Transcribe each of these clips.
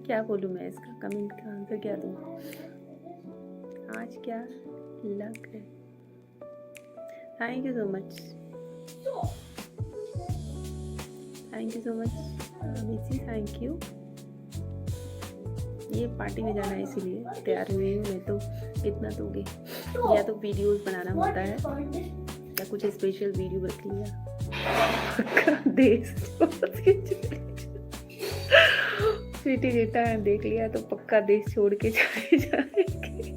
क्या बोलूँ मैं, इसका कमेंट का आंसर क्या दूँ? आज क्या लग है। Thank you so much, thank you so much मिसी, थैंक यू। ये पार्टी में जाना है इसीलिए तैयार हुई हूँ, मैं तो इतना तो गे या तो वीडियोस बनाना होता है या कुछ स्पेशल वीडियो रख लिया। देश स्वीटी बेटा देख लिया तो पक्का देश छोड़ के चले जाएंगे।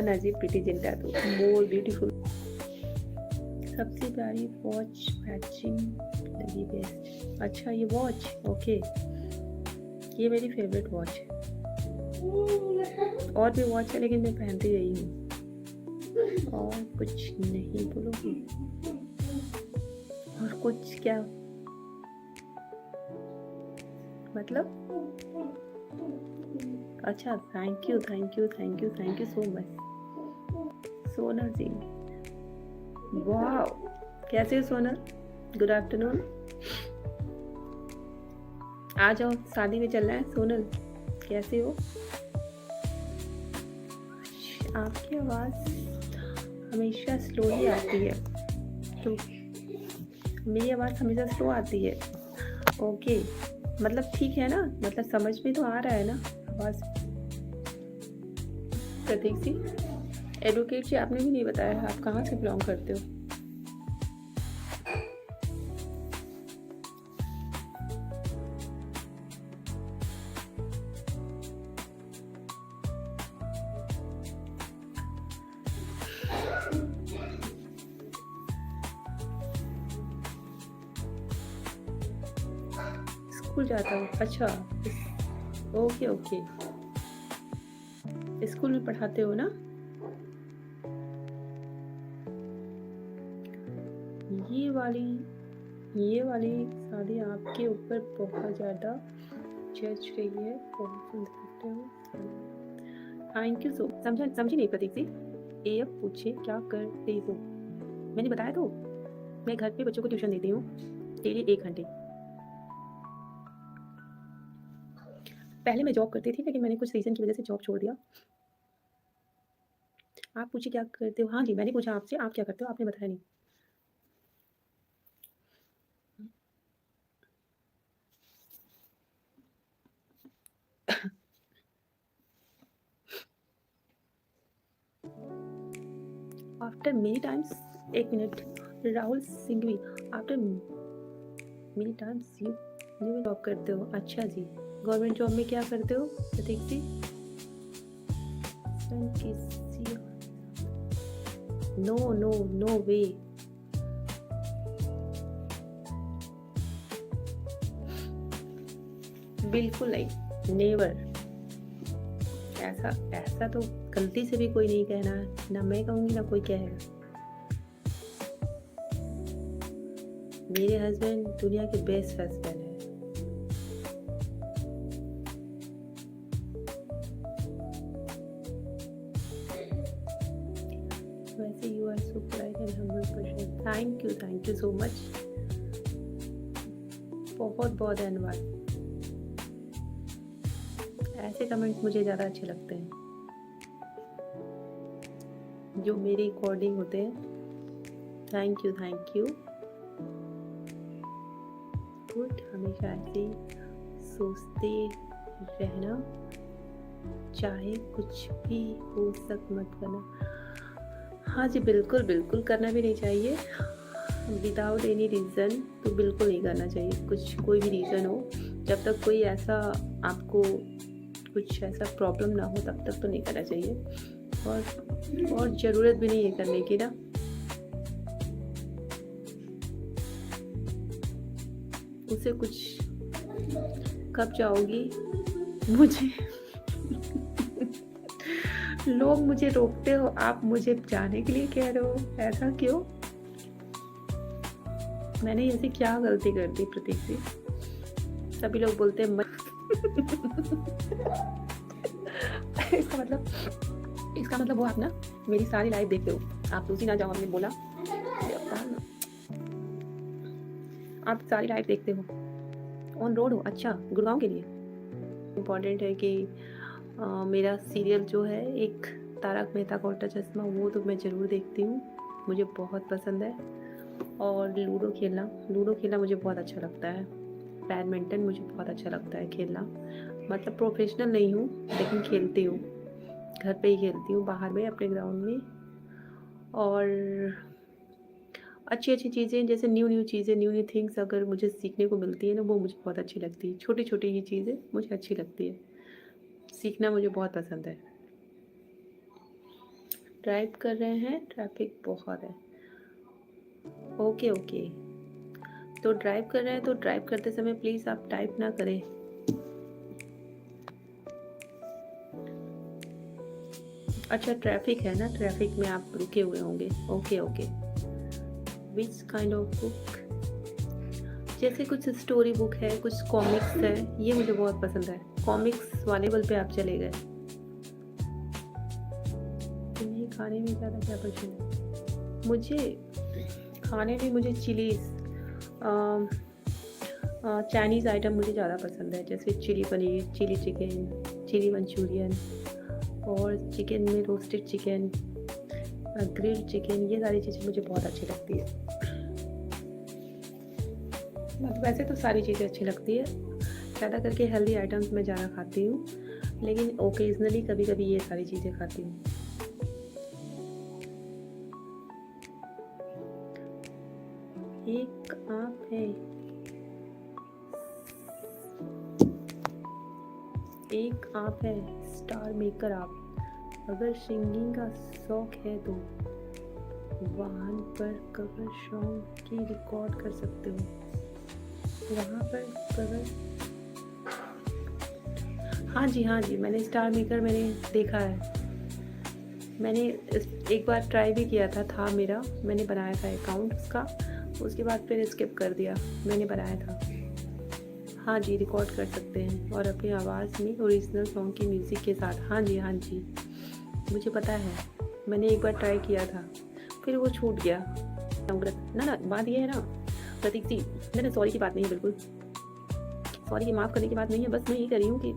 ना जी, प्रीति जिंटा तो मोर ब्यूटीफुल। सबसे प्यारी वॉच मैचिंग लगी बेस्ट। अच्छा ये वॉच, ओके, ये मेरी फेवरेट वॉच है। और भी वॉच है लेकिन मैं पहनती रही हूँ। और कुछ नहीं बोलोगी? और कुछ क्या मतलब? अच्छा, thank you thank you thank you thank you so much Sonal ji. वाह, कैसे हो सोनल? Good afternoon. आ जाओ, शादी में चलना है सोनल, कैसे हो? आपकी आवाज़ हमेशा स्लो ही आती है, तो मेरी आवाज़ हमेशा स्लो आती है। ओके, मतलब ठीक है ना, मतलब समझ में तो आ रहा है ना आवाज़? प्रतीक जी, एडवोकेट जी, आपने भी नहीं बताया आप कहाँ से बिलोंग करते हो? स्कूल जाता हूँ। अच्छा, ओके ओके, स्कूल में पढ़ाते हो ना? ये वाली शादी आपके ऊपर बहुत ज़्यादा जज रही है, बहुत सुंदर लगते हो। थैंक यू सो। समझी नहीं प्रतीक जी? ए अब पूछे क्या करते हो? मैंने बताया तो, मैं घर पे बच्चों को ट्यूशन देती हूँ डेली 1 घंटे। पहले मैं जॉब करती थी लेकिन मैंने कुछ रीज़न की वजह से जॉब छोड़ दिया। आप पूछिए क्या करते हो? हाँ जी, मैंने पूछा आपसे आप क्या करते हो, आपने बताया नहीं। आफ्टर मेनी टाइम्स, एक minute, Rahul Singhvi, after many times you job करते हो? अच्छा जी, गवर्नमेंट जॉब में क्या करते हो प्रतीक जी? नो नो नो वे, बिल्कुल नहीं, नेवर। ऐसा तो गलती से भी कोई नहीं कहना, ना मैं कहूँगी ना कोई कहेगा। मेरे हस्बैंड दुनिया के बेस्ट हस्बैंड है। वैसे you are so polite and humble person. Thank you so much, बहुत बहुत धन्यवाद। ऐसे कमेंट्स मुझे ज़्यादा अच्छे लगते हैं जो मेरे अकॉर्डिंग होते हैं। थैंक यू गुड, हमेशा ऐसे सोचते रहना, चाहे कुछ भी हो सक मत करना। हाँ जी, बिल्कुल बिल्कुल करना भी नहीं चाहिए, विदाउट एनी रीज़न तो बिल्कुल नहीं करना चाहिए। कुछ कोई भी रीज़न हो, जब तक कोई ऐसा आपको कुछ ऐसा प्रॉब्लम ना हो तब तक तो नहीं करना चाहिए, और ज़रूरत भी नहीं है करने की ना। उसे कुछ कब जाओगी मुझे लोग मुझे रोकते हो, आप मुझे जाने के लिए कह रहे हो, ऐसा क्यों? मैंने ऐसी क्या गलती कर दी प्रतीक जी? सभी लोग बोलते हैं इसका मतलब वो आप ना मेरी सारी लाइफ देखते हो, आप दूसरी ना जाओ, हमने बोला आप सारी लाइफ देखते हो। ऑन रोड हो? अच्छा, गुड़गांव के लिए इम्पॉर्टेंट है कि मेरा सीरियल जो है एक तारक मेहता का उल्टा चश्मा, वो तो मैं ज़रूर देखती हूँ, मुझे बहुत पसंद है। और लूडो खेलना मुझे बहुत अच्छा लगता है। बैडमिंटन मुझे बहुत अच्छा लगता है खेलना, मतलब प्रोफेशनल नहीं हूँ लेकिन खेलती हूँ, घर पे ही खेलती हूँ, बाहर में अपने ग्राउंड में। और अच्छी चीज़ें, जैसे न्यू चीज़ें, न्यू थिंग्स अगर मुझे सीखने को मिलती है ना, वो मुझे बहुत अच्छी लगती है। छोटी ही चीज़ें मुझे अच्छी लगती है, सीखना मुझे बहुत पसंद है। ड्राइव कर रहे हैं, ट्रैफिक बहुत है। ओके ओके, तो ड्राइव कर रहे हैं तो ड्राइव करते समय प्लीज़ आप टाइप ना करें। अच्छा, ट्रैफिक है ना, ट्रैफिक में आप रुके हुए होंगे। Okay okay, which kind of book? जैसे कुछ स्टोरी बुक है, कुछ कॉमिक्स है, ये मुझे बहुत पसंद है। कॉमिक्स वाले लेवल पे आप चले गए। तुम्हें खाने में ज़्यादा क्या पसंद है? मुझे खाने में मुझे चिलीज़, चाइनीज़ आइटम मुझे ज़्यादा पसंद है, जैसे chilli paneer, chilli chicken, chilli Manchurian, और चिकन में रोस्टेड चिकन, ग्रिल्ड चिकन, ये सारी चीज़ें मुझे बहुत अच्छी लगती है। मतलब वैसे तो सारी चीज़ें अच्छी लगती है, ज़्यादा करके हेल्दी आइटम्स मैं ज़्यादा खाती हूँ, लेकिन ओकेजनली कभी कभी ये सारी चीज़ें खाती हूँ। एक आप है, एक आप है स्टार मेकर आप। अगर सिंगिंग का शौक है तो वाहन पर कवर सॉन्ग की रिकॉर्ड कर सकते हो। वहाँ पर कवर, हाँ जी, मैंने स्टार मेकर मैंने देखा है। मैंने एक बार ट्राई भी किया था मेरा, मैंने बनाया था अकाउंट उसका, उसके बाद फिर स्किप कर दिया। मैंने बनाया था। हाँ जी, रिकॉर्ड कर सकते हैं और अपनी आवाज़ में ओरिजिनल सॉन्ग की म्यूज़िक के साथ। हाँ जी, मुझे पता है, मैंने एक बार ट्राई किया था, फिर वो छूट गया। ना बात ये है ना प्रतीक जी, ना सॉरी की बात नहीं है, बिल्कुल सॉरी की माफ़ करने की बात नहीं है। बस मैं ये कर रही हूँ कि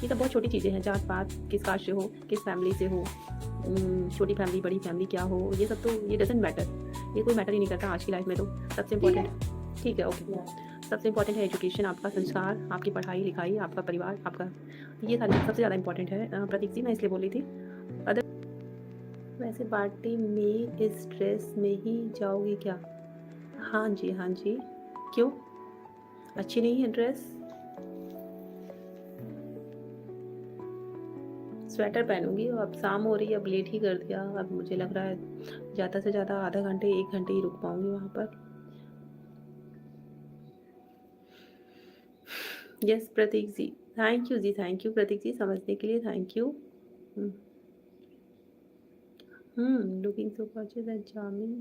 ये सब बहुत छोटी चीज़ें हैं, जात पात, किस कास्ट से हो, किस फैमिली से हो, छोटी फैमिली बड़ी फैमिली क्या हो, ये सब तो ये डजेंट मैटर, ये कोई मैटर ही नहीं करता आज की लाइफ में। तो सबसे इम्पोर्टेंट, ठीक है ओके, सबसे इम्पोर्टेंट है एजुकेशन, आपका संस्कार, आपकी पढ़ाई लिखाई, आपका परिवार, आपका, ये सारी सबसे ज़्यादा इम्पोर्टेंट है। प्रतीक जी, मैं इसलिए बोल रही थी। अदर वैसे पार्टी में इस ड्रेस में ही जाओगी क्या? हाँ जी, क्यों, अच्छी नहीं है ड्रेस? स्वेटर पहनूंगी। अब शाम हो रही है, अब लेट ही कर दिया, अब मुझे लग रहा है ज़्यादा से ज़्यादा आधा घंटे 1 घंटे ही रुक पाऊंगी वहाँ पर। Yes Prateek ji, thank you Prateek ji, समझने के लिए thank you. Looking so gorgeous and charming,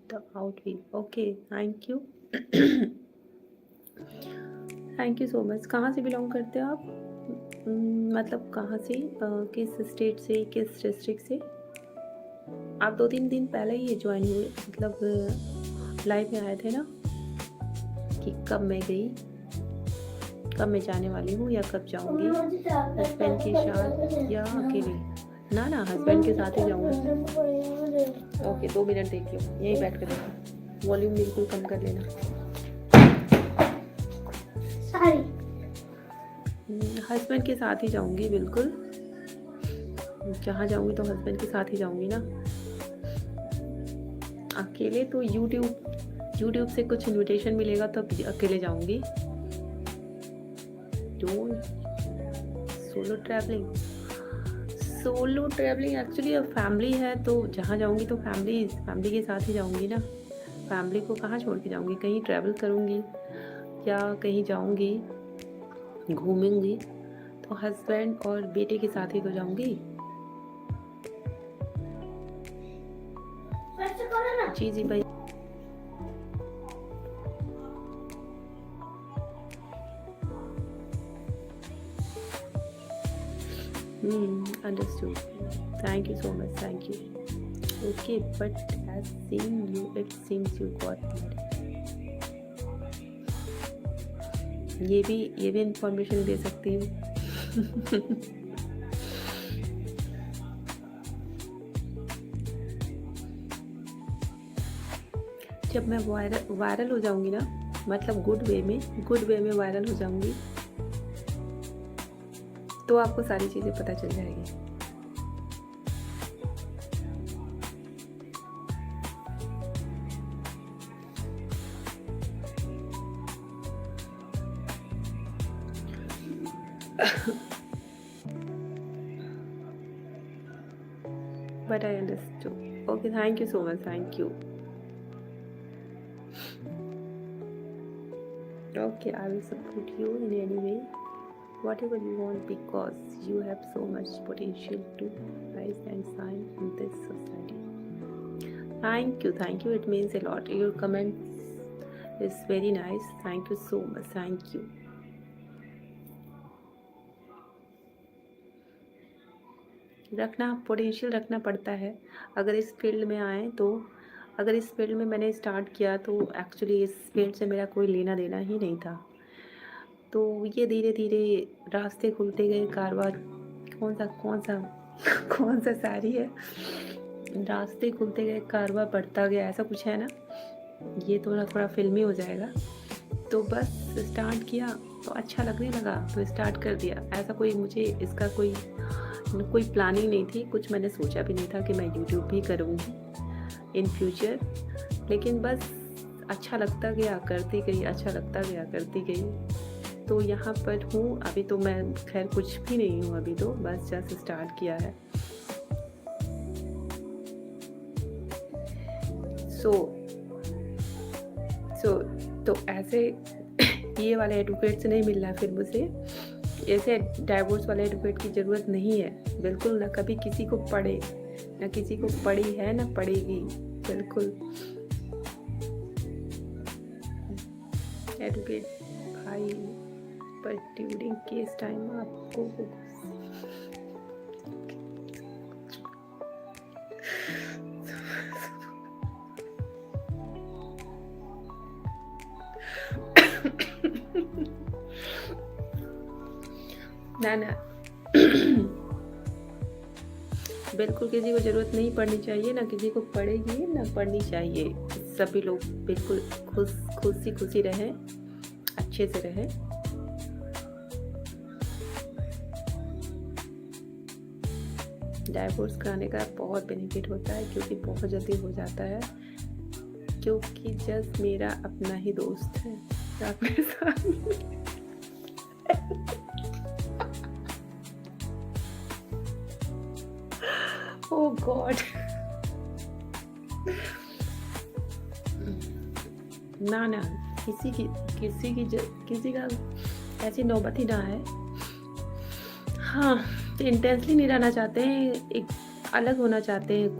the outfit, okay thank you. Thank you so much. कहाँ से बिलोंग करते हो आप? मतलब कहाँ से, किस स्टेट से, किस डिस्ट्रिक्ट से? आप 2-3 दिन पहले ही ज्वाइन हुए, मतलब लाइव में आए थे ना, कि कब मैं गई, कब मैं जाने वाली हूँ या कब जाऊँगी, हस्बैंड के साथ या अकेले? ना हस्बैंड के साथ ही जाऊँगी। ओके 2 मिनट देख लो, यहीं बैठ कर देखो, वॉल्यूम बिल्कुल कम कर लेना। हस्बैंड के साथ ही जाऊँगी, बिल्कुल जहाँ जाऊँगी तो हस्बैंड के साथ ही जाऊँगी ना, अकेले तो यूट्यूब से कुछ इनविटेशन मिलेगा तो अकेले जाऊँगी। सोलो ट्रैवलिंग एक्चुअली अब फैमिली है, तो जहाँ जाऊँगी तो फैमिली के साथ ही जाऊँगी ना, फैमिली को कहाँ छोड़ के जाऊँगी? कहीं ट्रैवल करूँगी या कहीं जाऊँगी घूमूंगी तो हस्बैंड और बेटे के साथ ही तो जाऊँगी। जी भाई, understood, thank you so much, thank you. Okay, but as seeing you it seems you got married. ये भी इंफॉर्मेशन दे सकती हूँ। जब मैं वायरल वायरल हो जाऊंगी ना, मतलब गुड वे में वायरल हो जाऊंगी, तो आपको सारी चीज़ें पता चल जाएगी। But I understood. Okay, thank you so much. Thank you. Okay, I will support you in any way, whatever you want, because you have so much potential to rise and shine in this society. Thank you. It means a lot. Your comment is very nice. Thank you so much. Thank you. रखना potential रखना पड़ता है अगर इस field में आए तो। अगर इस फील्ड में मैंने स्टार्ट किया तो एक्चुअली इस फील्ड से मेरा कोई लेना देना ही नहीं था। तो ये धीरे धीरे रास्ते खुलते गए, कारवां कौन सा कौन सा साड़ी है, रास्ते खुलते गए कारवां बढ़ता गया, ऐसा कुछ है ना। ये थोड़ा फिल्मी हो जाएगा। तो बस स्टार्ट किया तो अच्छा लगने लगा तो स्टार्ट कर दिया। ऐसा कोई मुझे इसका कोई प्लानिंग नहीं थी, कुछ मैंने सोचा भी नहीं था कि मैं यूट्यूब भी करूँगी इन फ्यूचर। लेकिन बस अच्छा लगता गया, करती गई, अच्छा लगता गया, करती गई। तो यहाँ पर हूँ अभी। तो मैं खैर कुछ भी नहीं हूँ अभी, तो बस जस्ट स्टार्ट किया है। तो ऐसे ये वाले एडवोकेट से नहीं मिलना फिर मुझे। ऐसे डाइवोर्स वाले एडवोकेट की ज़रूरत नहीं है बिल्कुल। ना कभी किसी को पड़े, ना किसी को पड़ी है, ना पड़ेगी बिल्कुल। एडवोकेट भाई पर ड्यूरिंग केस टाइम आपको ना बिल्कुल किसी को ज़रूरत नहीं पड़नी चाहिए, ना किसी को पड़ेगी, ना पड़नी चाहिए। सभी लोग बिल्कुल खुशी रहें, अच्छे से रहें। डाइवोर्स कराने का बहुत बेनिफिट होता है क्योंकि बहुत जल्दी हो जाता है। क्योंकि जस्ट मेरा अपना ही दोस्त है अपने साथ। ओह गॉड, ना किसी का ऐसी नौबत ही ना है। हाँ, इंटेंसली नहीं रहना चाहते हैं, एक अलग होना चाहते हैं।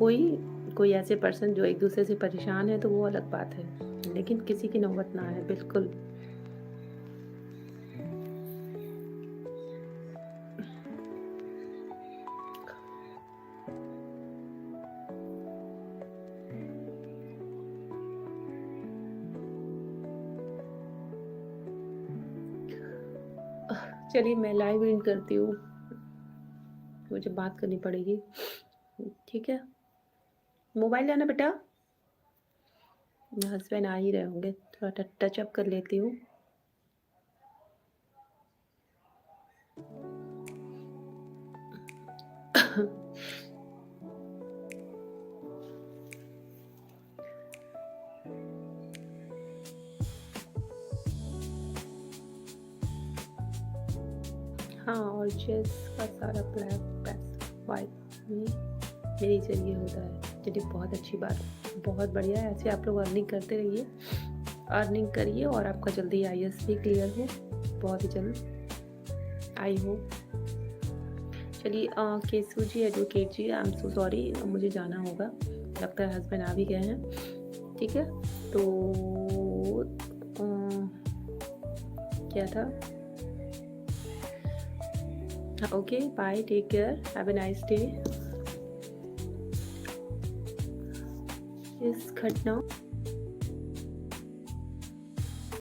कोई ऐसे पर्सन जो एक दूसरे से परेशान है तो वो अलग बात है, लेकिन किसी की नौबत ना है बिल्कुल। चलिए मैं लाइव एंड करती हूँ, मुझे बात करनी पड़ेगी। ठीक है, मोबाइल लाना बेटा। हस्बैंड आ ही रहे होंगे, थोड़ा टच अप कर लेती हूँ। हाँ, और चेस का सारा मेरे जरिए होता है। चलिए बहुत अच्छी बात, बहुत बढ़िया है। ऐसे आप लोग अर्निंग करते रहिए, अर्निंग करिए और आपका जल्दी IAS भी क्लियर हो, बहुत ही जल्द आई हो। चलिए Kesu ji, advocate ji, I am so sorry, मुझे जाना होगा। लगता है हस्बैंड आ भी गए हैं। ठीक है, तो क्या था? Okay, bye, take care, have a nice day. Yes, cut now.